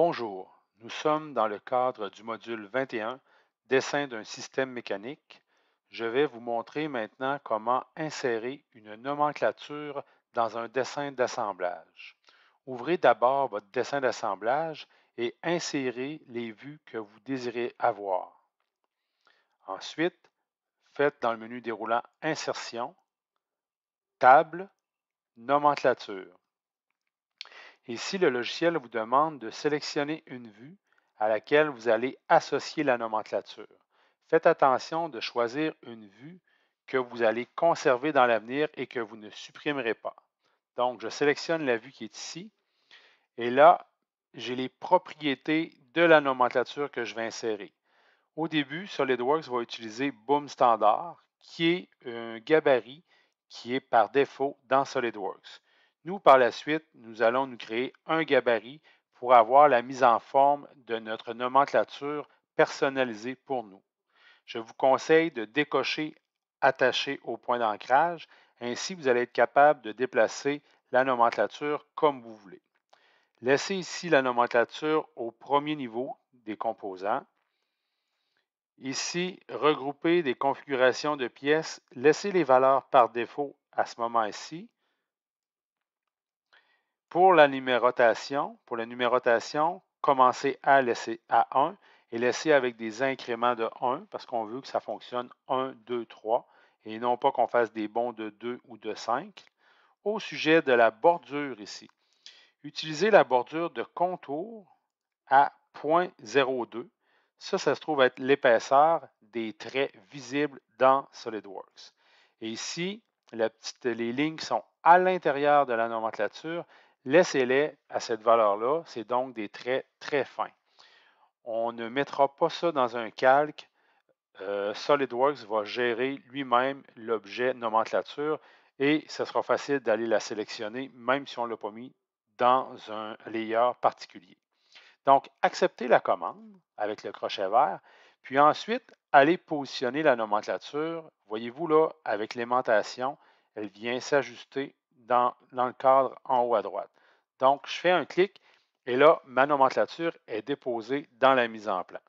Bonjour, nous sommes dans le cadre du module 21, Dessin d'un système mécanique. Je vais vous montrer maintenant comment insérer une nomenclature dans un dessin d'assemblage. Ouvrez d'abord votre dessin d'assemblage et insérez les vues que vous désirez avoir. Ensuite, faites dans le menu déroulant Insertion, Table, Nomenclature. Ici, le logiciel vous demande de sélectionner une vue à laquelle vous allez associer la nomenclature. Faites attention de choisir une vue que vous allez conserver dans l'avenir et que vous ne supprimerez pas. Donc, je sélectionne la vue qui est ici et là, j'ai les propriétés de la nomenclature que je vais insérer. Au début, SolidWorks va utiliser Boom Standard, qui est un gabarit qui est par défaut dans SolidWorks. Nous, par la suite, nous allons nous créer un gabarit pour avoir la mise en forme de notre nomenclature personnalisée pour nous. Je vous conseille de décocher attaché au point d'ancrage. Ainsi, vous allez être capable de déplacer la nomenclature comme vous voulez. Laissez ici la nomenclature au premier niveau des composants. Ici, regrouper des configurations de pièces, laissez les valeurs par défaut à ce moment-ci. Pour la numérotation, commencez à laisser à 1 et laissez avec des incréments de 1 parce qu'on veut que ça fonctionne 1, 2, 3 et non pas qu'on fasse des bonds de 2 ou de 5. Au sujet de la bordure ici, utilisez la bordure de contour à 0.02. Ça se trouve être l'épaisseur des traits visibles dans SolidWorks. Et ici, les lignes qui sont à l'intérieur de la nomenclature, laissez-les à cette valeur-là. C'est donc des traits très fins. On ne mettra pas ça dans un calque. SolidWorks va gérer lui-même l'objet nomenclature et ce sera facile d'aller la sélectionner, même si on ne l'a pas mis dans un layer particulier. Donc, acceptez la commande avec le crochet vert, puis ensuite, allez positionner la nomenclature. Voyez-vous là, avec l'aimantation, elle vient s'ajuster dans le cadre en haut à droite. Donc, je fais un clic et là, ma nomenclature est déposée dans la mise en plan.